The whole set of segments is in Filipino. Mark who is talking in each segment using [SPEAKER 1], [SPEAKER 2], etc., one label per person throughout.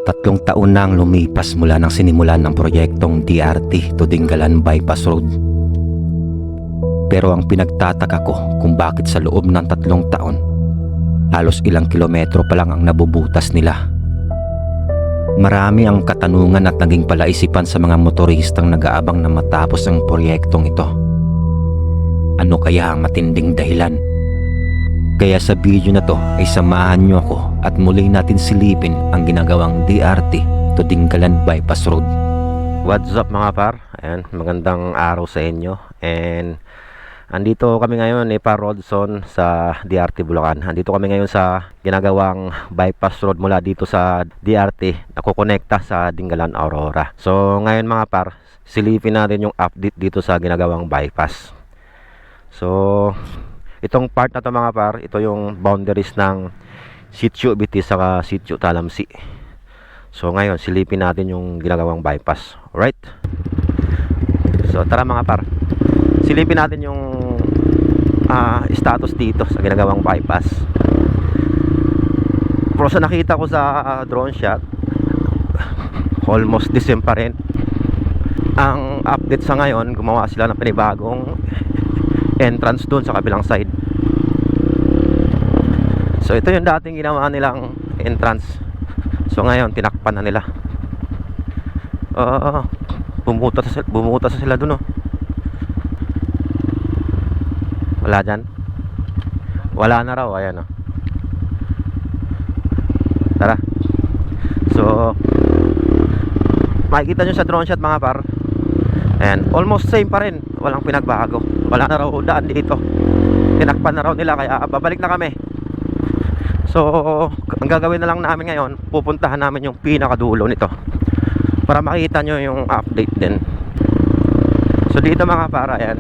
[SPEAKER 1] 3 taon na ang lumipas mula nang sinimulan ng proyektong DRT to Dingalan Bypass Road. Pero ang pinagtataka ko kung bakit sa loob ng 3 taon, halos ilang kilometro pa lang ang nabubutas nila. Marami ang katanungan at naging palaisipan sa mga motoristang nag-aabang na matapos ang proyektong ito. Ano kaya ang matinding dahilan? Kaya sa video na to ay samahan nyo ako at muli natin silipin ang ginagawang DRT to Dingalan Bypass Road.
[SPEAKER 2] What's up mga par? Ayan, magandang araw sa inyo. And andito kami ngayon pa Rodson sa DRT Bulacan. Andito kami ngayon sa ginagawang bypass road mula dito sa DRT na kukonekta sa Dingalan Aurora. So ngayon mga par, silipin natin yung update dito sa ginagawang bypass. So itong part na to mga par, ito yung boundaries ng Sitio Biti saka Sitio Talamsi. So ngayon silipin natin yung ginagawang bypass. Alright? So tara mga par, silipin natin yung status dito sa ginagawang bypass. Pero sa nakita ko sa drone shot, almost the same pa rin. Ang update sa ngayon, gumawa sila ng panibagong entrance dun sa kabilang side. So ito yung dating ginawa nilang entrance. So ngayon tinakpan na nila. Bumutas sila dun, oh. Wala dyan. Wala na raw, ayan, oh. Tara. So makikita nyo sa drone shot mga par, and almost same pa rin, walang pinagbago. Wala na raw daan dito, tinakpan na raw nila, kaya babalik na kami. So ang gagawin na lang namin ngayon, pupuntahan namin yung pinakadulo nito para makita nyo yung update din. So dito mga para, ayan,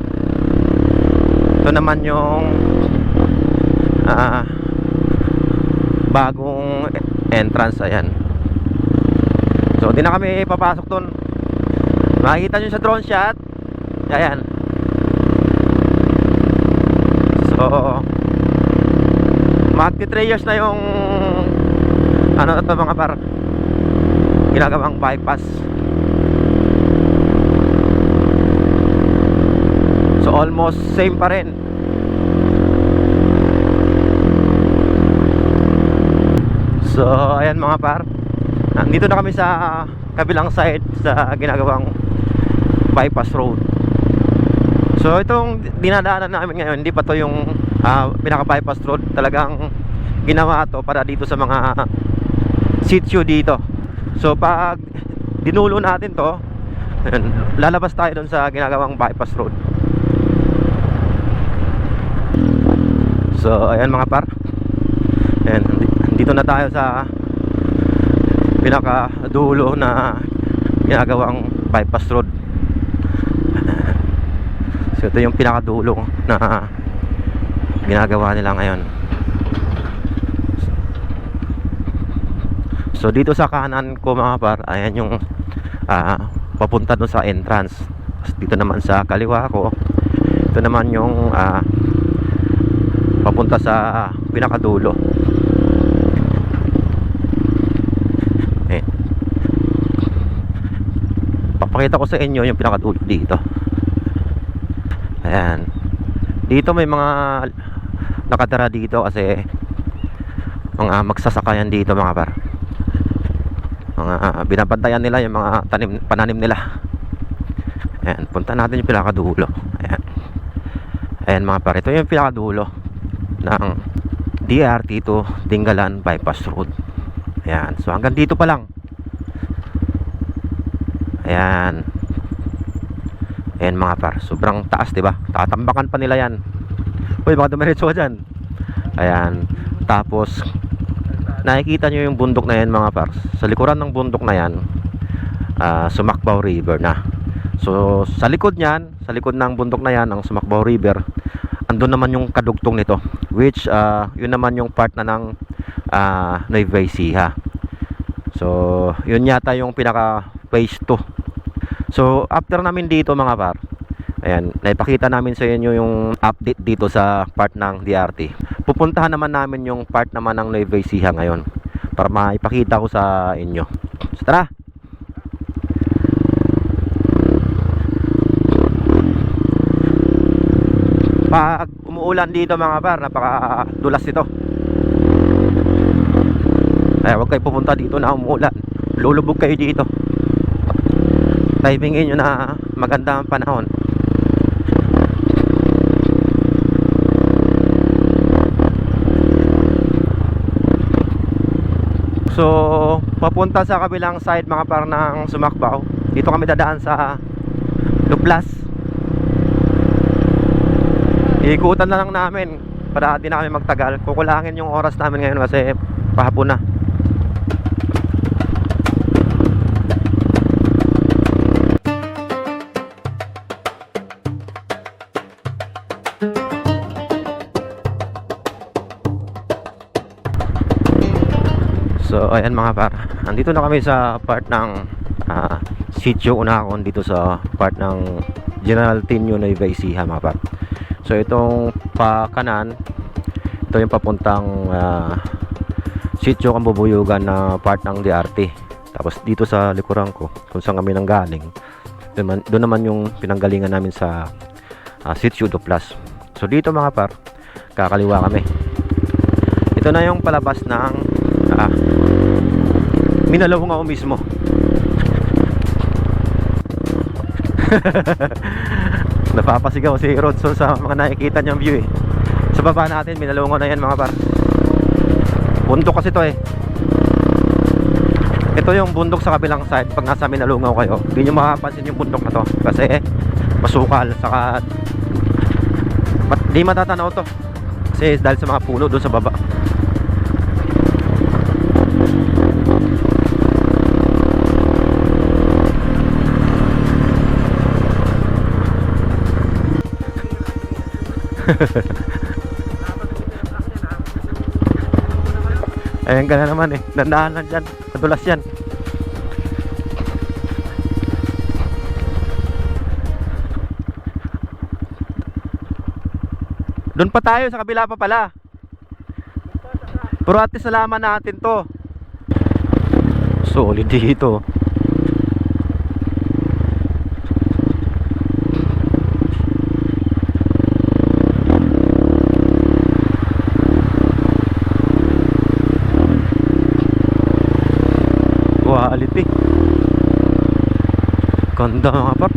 [SPEAKER 2] ito naman yung bagong entrance, ayan. So di na kami papasok dun, makikita nyo sa drone shot, ayan. So magti 3 years na yung ano ito mga par, ginagawang bypass. So almost same pa rin. So ayan mga par, nandito na kami sa kabilang side sa ginagawang bypass road. So itong dinadaanan namin ngayon, hindi pa to yung pinaka bypass road. Talagang ginawa to para dito sa mga sitio dito. So pag dinulo natin to, lalabas tayo dun sa ginagawang bypass road. So ayan mga par, ayan, dito na tayo sa pinaka dulo na ginagawang bypass road. So ito yung pinaka dulo na ginagawa nila ngayon. So dito sa kanan ko mga par, ayan yung papunta doon sa entrance. Dito naman sa kaliwa ko, ito naman yung papunta sa pinakadulo. Papakita ko sa inyo yung pinakadulo dito. Ayan, dito may mga nakatira dito kasi mga magsasakayan dito mga par. Mga binabantayan nila yung mga pananim nila. Ayan, punta natin yung pinakadulo. Ayan. Ayan mga par, ito yung pinakadulo ng DRT to Dingalan Bypass Road. Ayan, so hanggang dito pa lang. Ayan. Ayan mga par, sobrang taas, diba? Tatambakan pa nila yan. Uy, baka dumiretso ka dyan. Ayan. Tapos nakikita nyo yung bundok na yan mga par. Sa likuran ng bundok na yan, Sumakbaw River na. So sa likod nyan, sa likod ng bundok na yan, ang Sumakbaw River, andun naman yung kadugtong nito, which yun naman yung part na ng Nueva Ecija. So yun yata yung pinaka phase 2. So after namin dito mga par, ayan, naipakita namin sa inyo yung update dito sa part ng DRT. Pupuntahan naman namin yung part naman ng Nueva Ecija ngayon para maipakita ko sa inyo. So, tara. Pag umuulan dito mga par, napakadulas ito. Kaya huwag kayo pupunta dito na umuulan. Lulubog kayo dito. Timingin nyo na maganda ang panahon. So, papunta sa kabilang side mga par ng Sumakbaw. Dito kami dadaan sa Duplas. Iikutan na lang namin para di na kami magtagal. Kukulangin yung oras namin ngayon kasi pahapon na. So ayan mga par, andito na kami sa part ng Sitio Unakon, dito sa part ng General Tinio Nueva Ecija mga par. So itong pa kanan, ito yung papuntang Sitio Kambubuyugan na part ng DRT. Tapos dito sa likuran ko, kung saan kami nanggaling, doon naman yung pinanggalingan namin sa Sitio Duplas. So dito mga par, kakaliwa kami. Ito na yung palabas ng Minalawngao mismo. Napapasigaw si Rodson sa mga nakikita niyang view eh. Sa baba natin, Minalawngao na yan mga par. Bundok kasi to eh. Ito yung bundok sa kabilang side. Pag nasa Minalawngao kayo, hindi nyo makapansin yung bundok na to kasi masukal, saka di matatanaw to kasi dahil sa mga puno doon sa baba. Ayan ka na naman eh. Dandahan lang dyan. Madulas yan. Doon pa tayo. Sa kabila pa pala. Pero at least nalaman natin to. Solid dito. Quality. Ganda mga par.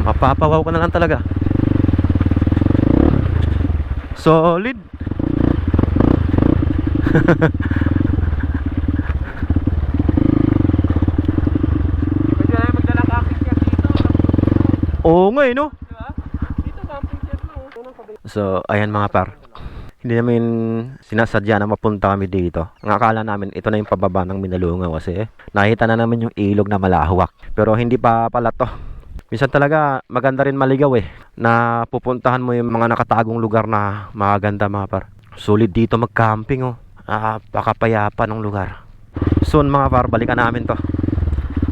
[SPEAKER 2] Mapapawaw ka na lang talaga. Solid. Oo nga eh no. So ayan mga par, hindi namin sinasadya na mapunta kami dito. Ang akala namin ito na yung pababa ng Minalawngao kasi nakita na namin yung ilog na malahawak. Pero hindi pa pala to. Minsan talaga maganda rin maligaw eh, na pupuntahan mo yung mga nakatagong lugar na maganda mga par. Solid dito mag-camping oh. Pakapayapa ng lugar. Soon mga par, balikan namin to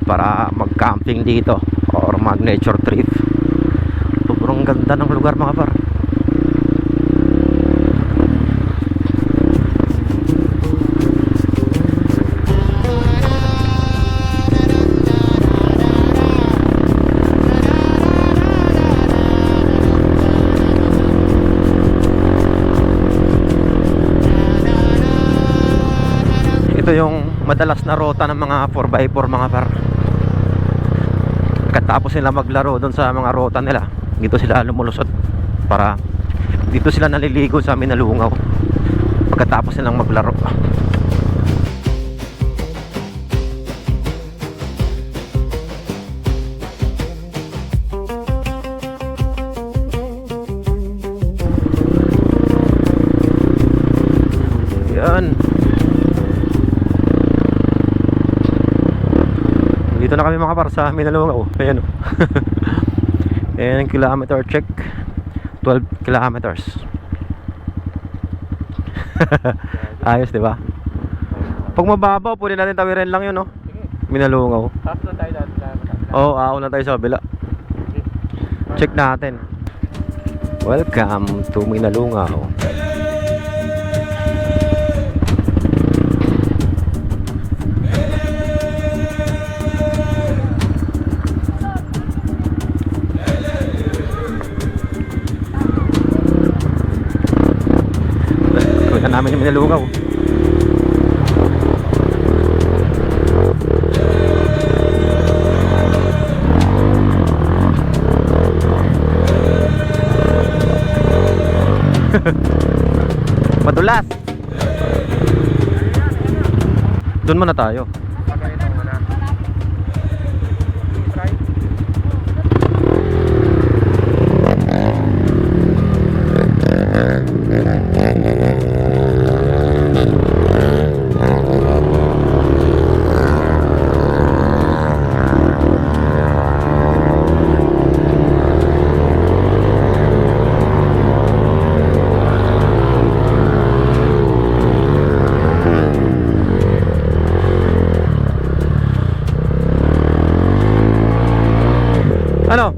[SPEAKER 2] para mag-camping dito or mag-nature trip. Sobrang ganda ng lugar mga par. Ito yung madalas na rota ng mga 4x4 mga par. Katapos sila maglaro doon sa mga rota nila, dito sila lumulusot para dito sila naliligo sa Minalawngao pagkatapos nilang maglaro. Yan. Dito na kami mga par sa Minalawngao. Ayan o. Ayan ang kilometer check. 12 kilometers. Ayos diba? Pag mababaw pwede natin tawirin lang yun no? Minalawngao.
[SPEAKER 3] Tapos na tayo dati.
[SPEAKER 2] Oo, ako na tayo sa kabila. Check natin. Welcome to Minalawngao. nalugaw. Madulas. Doon muna tayo. Ano?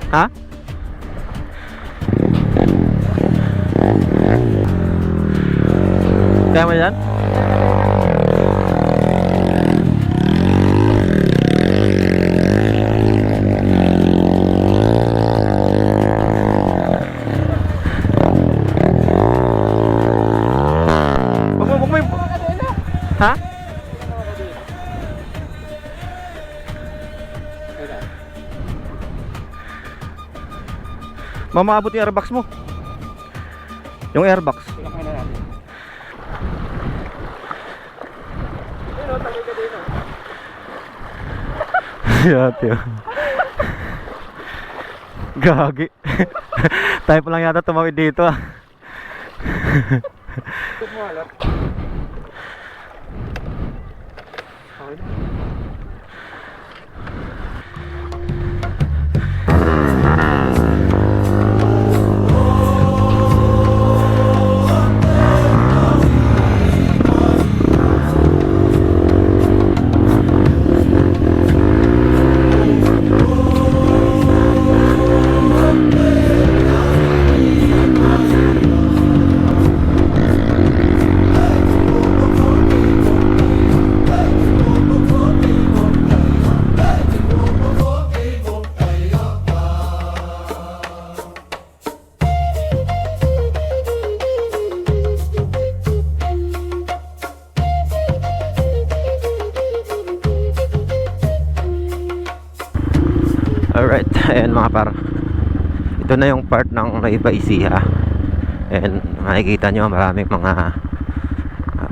[SPEAKER 2] Ha? Kaya mo yan? Ha? Mamaabot yung airbox mo. Yung airbox. Yati. Gagi. Tayo pa lang yata tumawid dito ah. Alright, ayan mga par. Ito na yung part ng Nueva Ecija. And makikita nyo maraming mga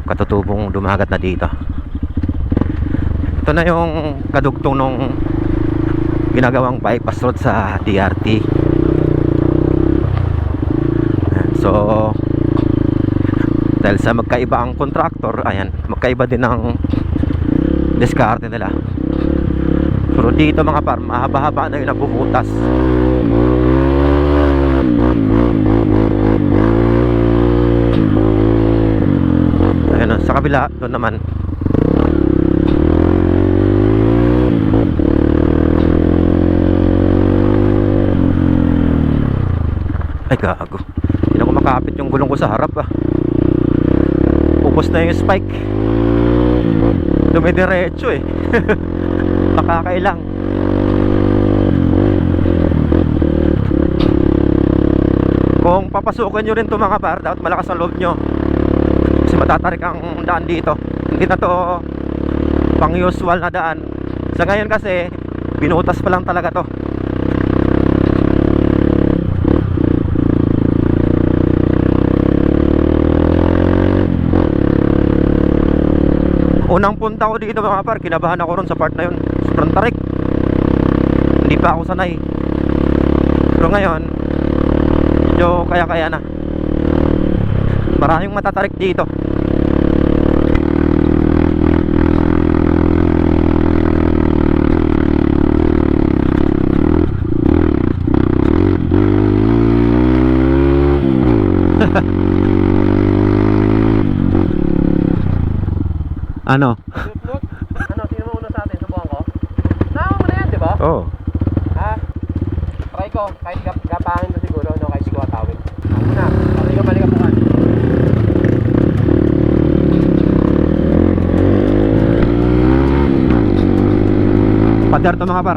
[SPEAKER 2] katutubong dumagat na dito. Ito na yung kadugtong nung ginagawang bypass road sa DRT. So dahil sa magkaiba ang contractor, ayan, magkaiba din ang diskarte nila. Pero dito mga par, mahaba-haba na yung nabubutas. Ayun, sa kabila, doon naman. Ay gago, hindi na ko makapit yung gulong ko sa harap ah. Upos na yung spike. Dumidiretso eh. Makakailang. Kung papasukin nyo rin ito mga par, dapat malakas ang loob nyo kasi matatarik ang daan dito. Hindi na to pang usual na daan. Sa ngayon kasi binutas pa lang talaga to. Unang punta ko dito mga par, kinabahan ako ron sa part na yun. Sobrang tarik. Hindi pa ako sanay. Pero ngayon medyo kaya-kaya na. Maraming matatarik dito. Ano?
[SPEAKER 3] Ano, sino mo una sa atin? Subukan ko? Nakaka mo na yan, di ba?
[SPEAKER 2] Oo.
[SPEAKER 3] Ha? Try ko, kahit gapangin
[SPEAKER 2] Paandar to mga par.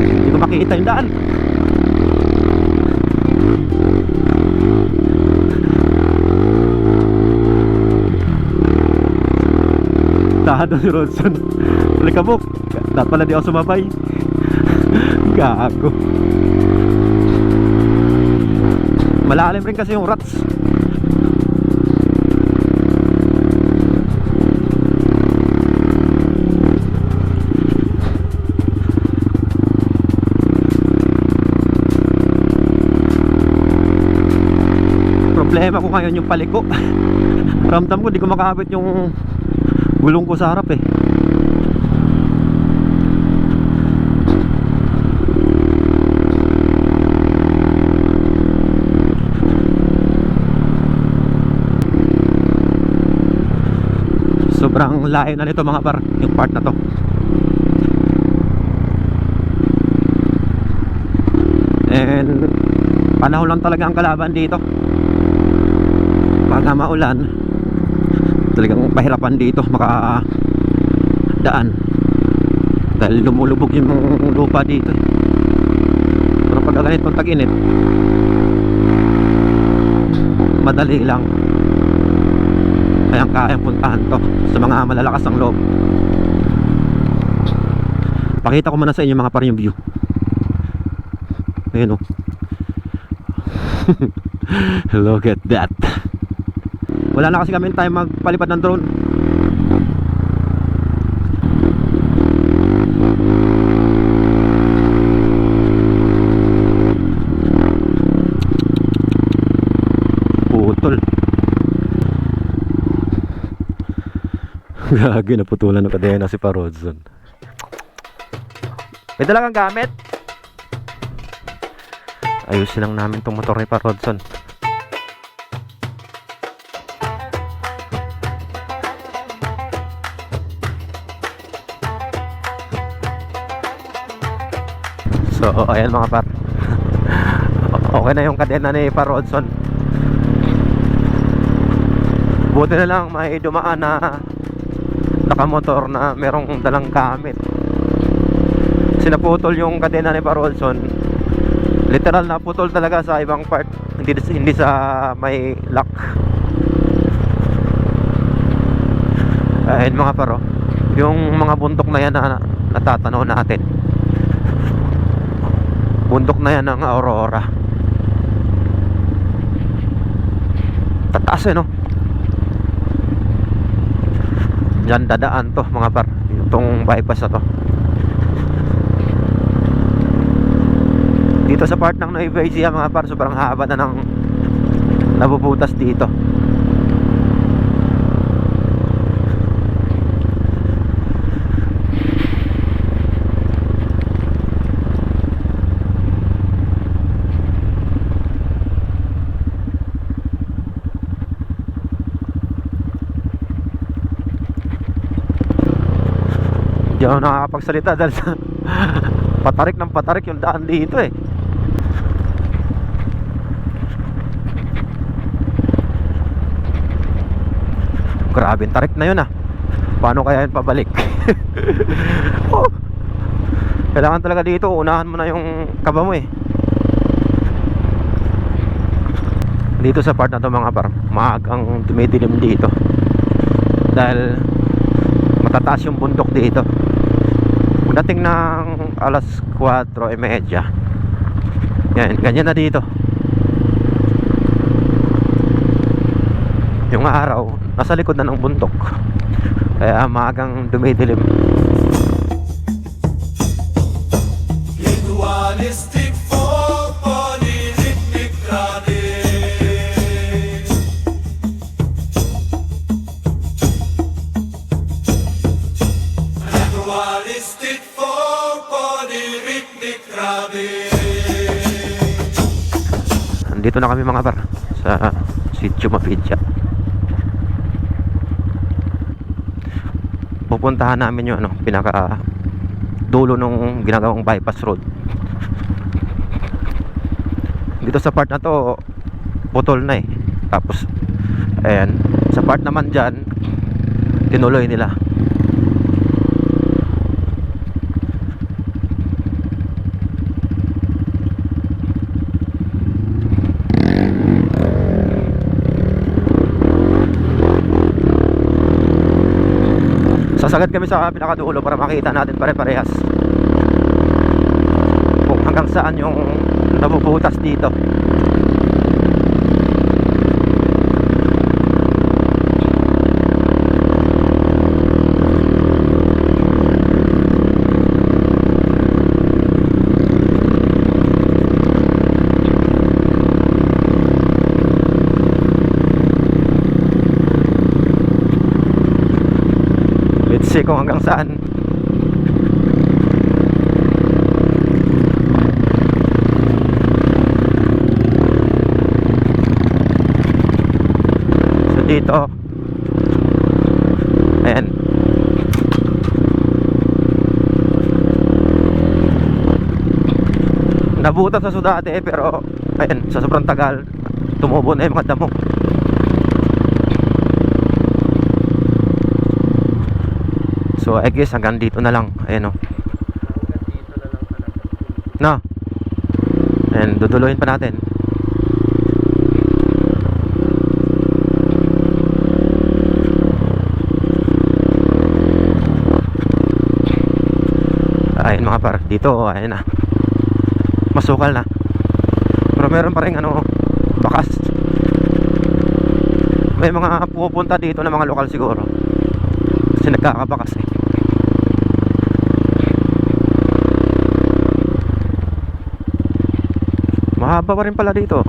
[SPEAKER 2] Hindi ko makita yung daan. Tahan si Rodson. Alikabok. Dapat pala di ako sumabay. Gago. Malalim rin kasi yung rats. Problema ko ngayon yung paliko. Ramdam ko di ko makakabit yung gulong ko sa harap eh. Sobrang layo na nito mga par, yung part na to. And panahon lang talaga ang kalaban dito. Pagka maulan, talagang pahirapan dito makadaan dahil lumulubog yung lupa dito. Pero pag ganitong tag-init, madali lang. Kayang puntahan to sa mga malalakas ang loob. Pakita ko muna sa inyo mga par yung view. Ayun oh. Look at that. Wala na kasi kami time magpalipad ng drone. Putol. Gagi, naputulan ng kadena si Parodson. May dala kang gamit? Ayusin lang namin tong motor ni Parodson. So, ayan mga par. Okay na yung kadena ni Parodson. Buti na lang may dumaan na nakamotor na merong dalang gamit. Sinaputol yung kadena ni Parodson. Literal na putol talaga sa ibang part. Hindi sa may lock. Ayan mga paro. Yung mga bundok na yan na natatanaw natin. Bundok na yan ng Aurora. Tataas eh no. Diyan dadaan to mga par. Itong bypass na to. Dito sa part ng Nueva Ecija mga par, sobrang haba na ng nabubutas dito. Hindi ako nakakapagsalita dahil sa patarik ng patarik yung daan dito eh. Grabe yung tarik na yun ah. Paano kaya yun pabalik? Oh, kailangan talaga dito unahan mo na yung kaba mo eh. Dito sa part na to mga par, maagang dumidilim dito dahil matataas yung bundok dito. Pagdating ng alas 4:30, yan, ganyan na dito. Yung araw nasa likod na ng bundok, kaya maagang dumidilim.
[SPEAKER 4] Ritualistic folk body rhythmic running. Ritualistic folk body rhythmic running.
[SPEAKER 2] Nandito na kami mga par sa Sitio Mapidya. Pupuntahan namin yung ano, pinaka dulo nung ginagawang bypass road. Dito sa part na to putol na eh. Tapos ayan, sa part naman dyan tinuloy nila. Sasagad kami sa pinakadulo para makita natin pare-parehas kung hanggang saan yung nabubutas dito. Let's see kung hanggang saan. So dito, ayan, nabutas sa sudate pero ayan, sa sobrang tagal tumubo na yung mga damo. So I guess hanggang dito na lang. Ayan o.
[SPEAKER 3] Hanggang dito na lang talaga.
[SPEAKER 2] No. And duduloyin pa natin. Ayun mga par. Dito, ayun na. Masukal na. Pero meron pa rin ano, bakas. May mga pupunta dito na mga lokal siguro. Kasi nagkakabakas eh. Mahaba pa rin pala dito.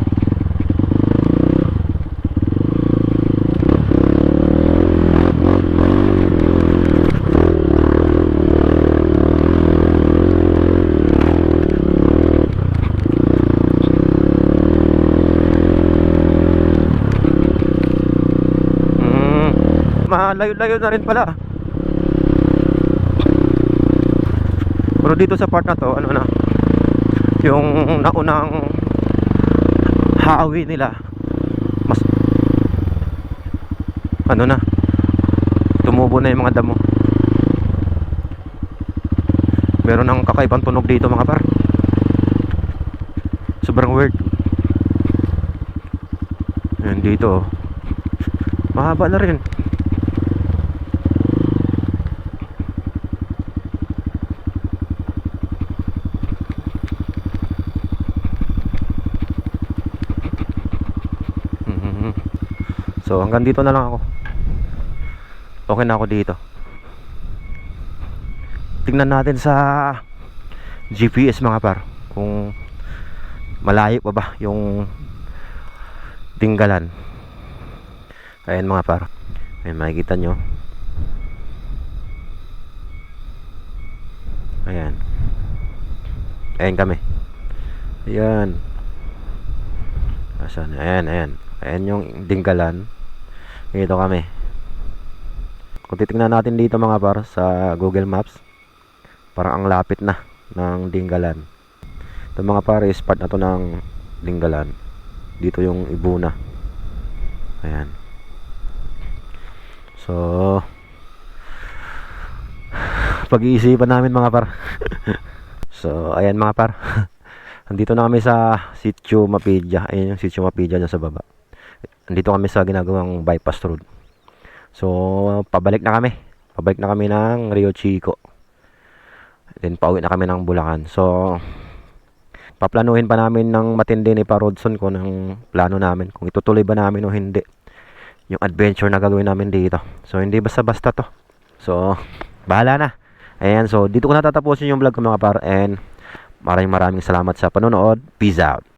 [SPEAKER 2] Malayo-layo na rin pala. Pero dito sa part na to, ano na, yung naunang haawi nila, mas ano na, tumubo na yung mga damo. Meron ng kakaibang tunog dito mga par. Sobrang weird. Ayan dito, mahaba na rin. So hanggang dito na lang ako. Okay na ako dito. Tingnan natin sa GPS mga par kung malayo pa ba yung Tinggalan. Ayan mga par. Ayan, makikita nyo. Ayan. Ayan kami. Ayan. Asan? Ayan, ayan. Ayan yung Tinggalan. Dito kami. Kung titingnan natin dito mga par sa Google Maps, parang ang lapit na ng Tinggalan. Ito mga par is part na to ng Tinggalan. Dito yung Ibuna. Ayan. So pag-iisipan namin mga par. So ayan mga par. Andito na kami sa Sitio Mapidya. Ayan yung Sitio Mapidya dyan sa baba. Andito kami sa ginagawang bypass road. So pabalik na kami. Pabalik na kami ng Rio Chico. Then pauwi na kami ng Bulacan. So paplanuhin pa namin ng matindi ni Pa Rodson kung ng plano namin, kung itutuloy ba namin o hindi yung adventure na gagawin namin dito. So hindi basta-basta to. So bahala na. Ayan, so dito ko natatapusin yung vlog ko mga par, and maraming salamat sa panonood. Peace out.